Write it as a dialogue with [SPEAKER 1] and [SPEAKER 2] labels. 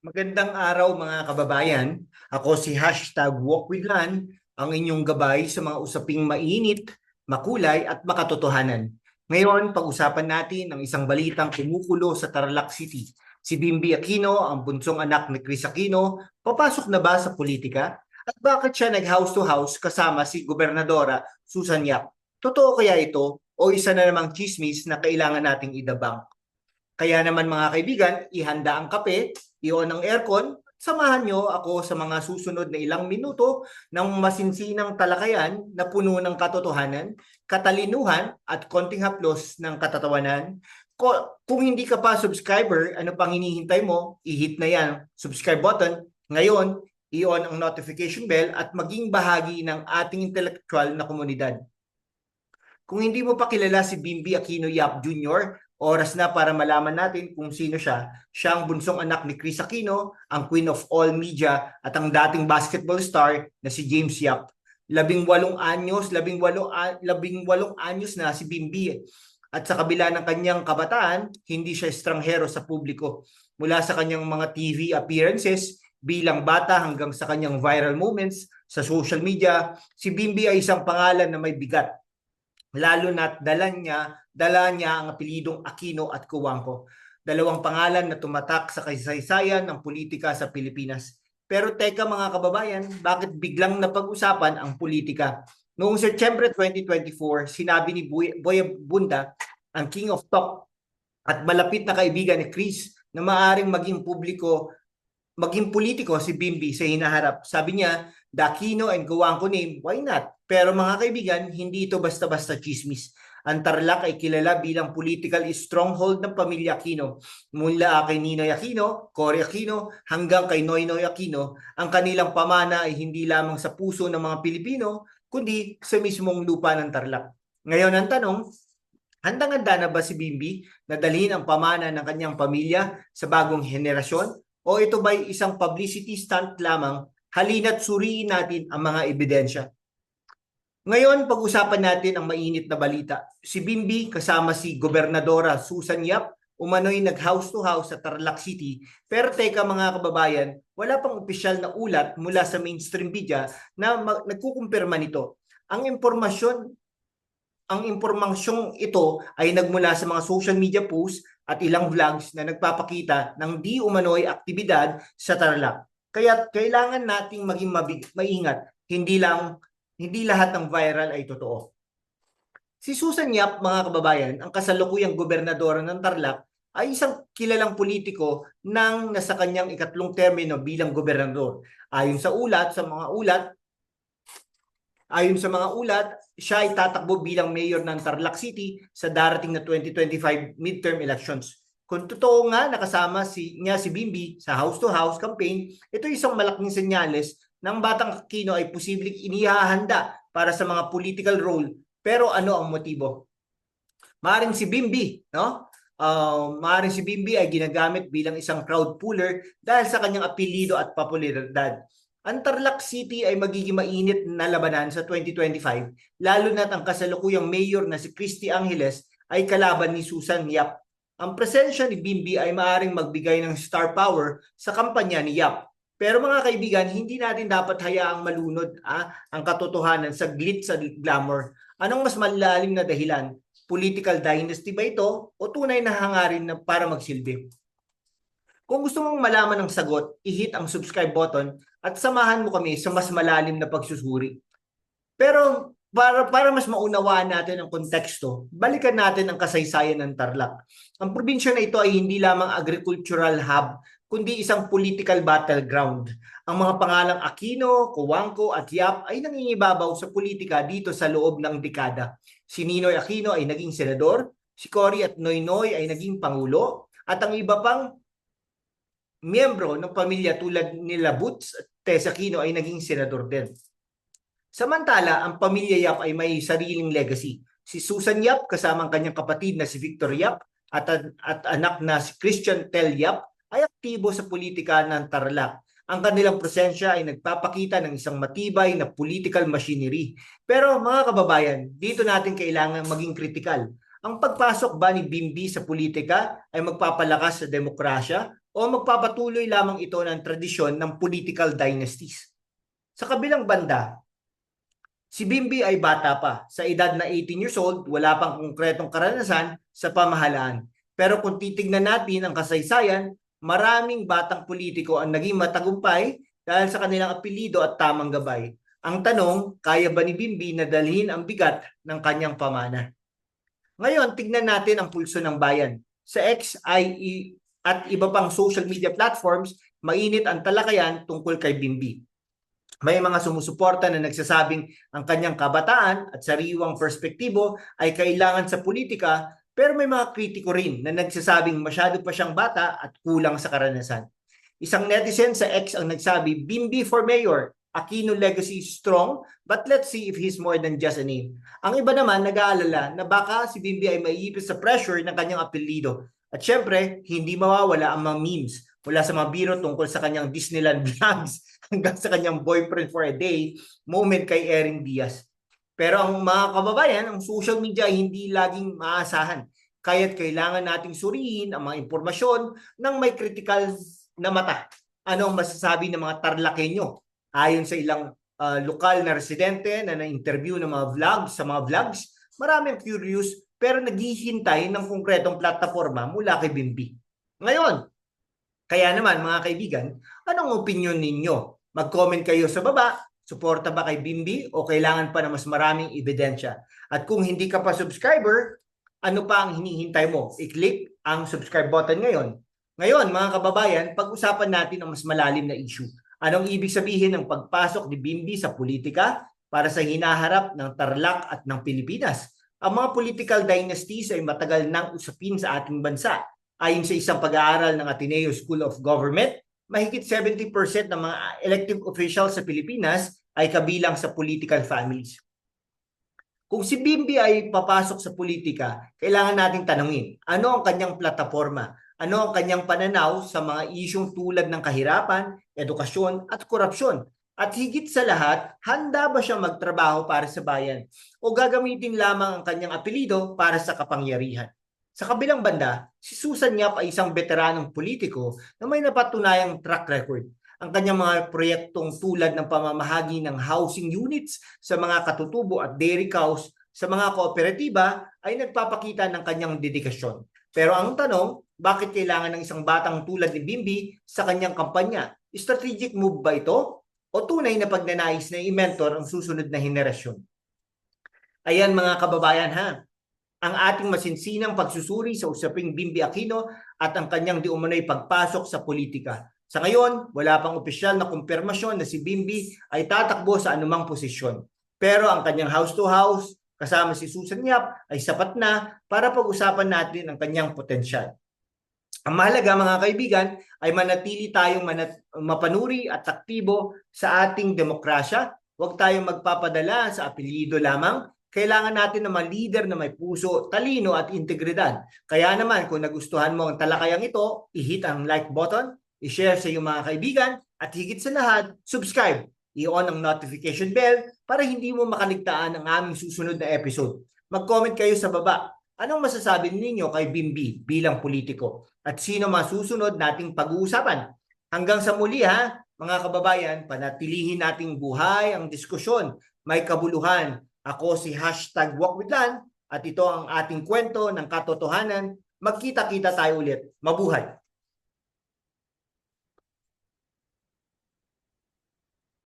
[SPEAKER 1] Magandang araw mga kababayan. Ako si #WalkWithLan, ang inyong gabay sa mga usaping mainit, makulay at makatotohanan. Ngayon, pag-usapan natin ang isang balitang kumukulo sa Tarlac City. Si Bimby Aquino, ang bunsong anak ni Chris Aquino, papasok na ba sa politika? At bakit siya nag-house to house kasama si Gobernadora Susan Yap? Totoo kaya ito o isa na namang chismis na kailangan nating idabang? Kaya naman mga kaibigan, ihanda ang kape, i-on ang aircon, samahan nyo ako sa mga susunod na ilang minuto ng masinsinang talakayan na puno ng katotohanan, katalinuhan at konting haplos ng katatawanan. Kung hindi ka pa subscriber, ano pang hinihintay mo? I-hit na yan, subscribe button. Ngayon, i-on ang notification bell at maging bahagi ng ating intellectual na komunidad. Kung hindi mo pa kilala si Bimby Aquino Yap Jr., oras na para malaman natin kung sino siya. Siya ang bunsong anak ni Chris Aquino, ang queen of all media at ang dating basketball star na si James Yap. 18 anyos na si Bimby. At sa kabila ng kanyang kabataan, hindi siya estranghero sa publiko. Mula sa kanyang mga TV appearances bilang bata hanggang sa kanyang viral moments sa social media, si Bimby ay isang pangalan na may bigat, lalo na't dala niya ang apelidong Aquino at Cojuangco, dalawang pangalan na tumatak sa kasaysayan ng politika sa Pilipinas. Pero teka mga kababayan, bakit biglang napag-usapan ang politika? Noong Setyembre 2024, sinabi ni Boy Bunda, ang King of Talk at malapit na kaibigan ni Chris, na maaring maging politiko si Bimby sa hinaharap. Sabi niya, the Aquino and Cojuangco name, why not? Pero mga kaibigan, hindi ito basta-basta chismis. Ang Tarlac ay kilala bilang political stronghold ng pamilya Aquino. Mula kay Ninoy Aquino, Cory Aquino, hanggang kay Noynoy Aquino, ang kanilang pamana ay hindi lamang sa puso ng mga Pilipino, kundi sa mismong lupa ng Tarlac. Ngayon ang tanong, handang-handa na ba si Bimby na dalhin ang pamana ng kanyang pamilya sa bagong henerasyon? O ito ba'y isang publicity stunt lamang? Halina't suriin natin ang mga ebidensya. Ngayon, pag-usapan natin ang mainit na balita. Si Bimby kasama si Gobernadora Susan Yap umano'y nag-house to house sa Tarlac City. Pero teka mga kababayan, wala pang opisyal na ulat mula sa mainstream media na nagkukumpirma nito. Ang impormasyong ito ay nagmula sa mga social media posts at ilang vlogs na nagpapakita ng di umano'y aktibidad sa Tarlac. Kaya kailangan nating maging maingat. Hindi lahat ng viral ay totoo. Si Susan Yap, mga kababayan, ang kasalukuyang gobernadora ng Tarlac, ay isang kilalang politiko nang nasa kanyang ikatlong termino bilang gobernador. Ayon sa mga ulat, siya ay tatakbo bilang mayor ng Tarlac City sa darating na 2025 midterm elections. Kung totoo nga nakasama niya si Bimby sa house-to-house campaign, ito ay isang malaking senyales ng batang Aquino ay posibleng inihahanda para sa mga political role. Pero ano ang motibo? Maaaring si Bimby, no? Maaaring si Bimby ay ginagamit bilang isang crowd puller dahil sa kanyang apelyido at popularidad. Ang Tarlac City ay magiging mainit na labanan sa 2025, lalo na't ang kasalukuyang mayor na si Christy Angeles ay kalaban ni Susan Yap. Ang presensya ni Bimby ay maaaring magbigay ng star power sa kampanya ni Yap. Pero mga kaibigan, hindi natin dapat hayaang malunod ang katotohanan sa glitz at glamour. Anong mas malalim na dahilan? Political dynasty ba ito o tunay na hangarin na para magsilbi? Kung gusto mong malaman ang sagot, i-hit ang subscribe button at samahan mo kami sa mas malalim na pagsusuri. Pero para mas maunawaan natin ang konteksto, balikan natin ang kasaysayan ng Tarlac. Ang probinsya na ito ay hindi lamang agricultural hub, kundi isang political battleground. Ang mga pangalang Aquino, Cojuangco at Yap ay nangingibabaw sa politika dito sa loob ng dekada. Si Ninoy Aquino ay naging senador, si Cory at Noynoy ay naging pangulo, at ang iba pang miyembro ng pamilya tulad nila Boots at Tess Aquino ay naging senador din. Samantala, ang pamilya Yap ay may sariling legacy. Si Susan Yap kasama ang kanyang kapatid na si Victor Yap at anak na si Christian Tel Yap ay aktibo sa politika ng Tarlac. Ang kanilang presensya ay nagpapakita ng isang matibay na political machinery. Pero mga kababayan, dito natin kailangan maging kritikal. Ang pagpasok ba ni Bimby sa politika ay magpapalakas sa demokrasya o magpapatuloy lamang ito ng tradisyon ng political dynasties? Sa kabilang banda, si Bimby ay bata pa. Sa edad na 18 years old, wala pang konkretong karanasan sa pamahalaan. Pero kung titignan natin ang kasaysayan, maraming batang politiko ang naging matagumpay dahil sa kanilang apelido at tamang gabay. Ang tanong, kaya ba ni Bimby na dalhin ang bigat ng kanyang pamana? Ngayon, tignan natin ang pulso ng bayan. Sa X at iba pang social media platforms, mainit ang talakayan tungkol kay Bimby. May mga sumusuporta na nagsasabing ang kanyang kabataan at sariwang perspektibo ay kailangan sa politika, pero may mga kritiko rin na nagsasabing masyado pa siyang bata at kulang sa karanasan. Isang netizen sa X ang nagsabi, Bimby for mayor, Aquino legacy is strong, but let's see if he's more than just a name. Ang iba naman nag-aalala na baka si Bimby ay maiipit sa pressure ng kanyang apelido. At syempre, hindi mawawala ang mga memes mula sa mga biro tungkol sa kanyang Disneyland vlogs hanggang sa kanyang boyfriend for a day moment kay Erin Diaz. Pero ang mga kababayan, ang social media ay hindi laging maasahan. Kaya't kailangan nating suriin ang mga impormasyon ng may critical na mata. Ano ang masasabi ng mga Tarlakenyo? Ayon sa ilang lokal na residente na na-interview ng mga vlogs, maraming curious pero naghihintay ng konkretong plataforma mula kay Bimby. Ngayon, kaya naman mga kaibigan, anong opinion ninyo? Mag-comment kayo sa baba, suporta ba kay Bimby o kailangan pa na mas maraming ebidensya? At kung hindi ka pa subscriber, ano pa ang hinihintay mo? I-click ang subscribe button ngayon. Ngayon mga kababayan, pag-usapan natin ang mas malalim na issue. Anong ibig sabihin ng pagpasok ni Bimby sa politika para sa hinaharap ng Tarlac at ng Pilipinas? Ang mga political dynasties ay matagal nang usapin sa ating bansa. Ayon sa isang pag-aaral ng Ateneo School of Government, mahigit 70% ng mga elective officials sa Pilipinas ay kabilang sa political families. Kung si Bimby ay papasok sa politika, kailangan nating tanungin, ano ang kanyang plataforma? Ano ang kanyang pananaw sa mga isyong tulad ng kahirapan, edukasyon at korupsyon? At higit sa lahat, handa ba siyang magtrabaho para sa bayan? O gagamitin lamang ang kanyang apelido para sa kapangyarihan? Sa kabilang banda, si Susan Yap ay isang veteranong politiko na may napatunayang track record. Ang kanyang mga proyektong tulad ng pamamahagi ng housing units sa mga katutubo at dairy cows sa mga kooperatiba ay nagpapakita ng kanyang dedikasyon. Pero ang tanong, bakit kailangan ng isang batang tulad ni Bimby sa kanyang kampanya? Strategic move ba ito? O tunay na pagnanais na i-mentor ang susunod na henerasyon? Ayan mga kababayan ha, ang ating masinsinang pagsusuri sa usaping Bimby Aquino at ang kanyang di umano'y pagpasok sa politika. Sa ngayon, wala pang opisyal na kumpirmasyon na si Bimby ay tatakbo sa anumang posisyon. Pero ang kanyang house-to-house kasama si Susan Yap ay sapat na para pag-usapan natin ang kanyang potensyal. Ang mahalaga mga kaibigan ay manatili tayong mapanuri at aktibo sa ating demokrasya. Huwag tayong magpapadala sa apelyido lamang. Kailangan natin ng mga leader na may puso, talino at integridad. Kaya naman kung nagustuhan mo ang talakayang ito, i-hit ang like button, i-share sa iyong mga kaibigan, at higit sa lahat, subscribe. I-on ang notification bell para hindi mo makaligtaan ang aming susunod na episode. Mag-comment kayo sa baba. Anong masasabi ninyo kay Bimby bilang politiko? At sino masusunod nating pag-uusapan? Hanggang sa muli ha, mga kababayan, panatilihin nating buhay ang diskusyon. May kabuluhan. Ako si #WalkWithLan at ito ang ating kwento ng katotohanan. Magkita-kita tayo ulit. Mabuhay!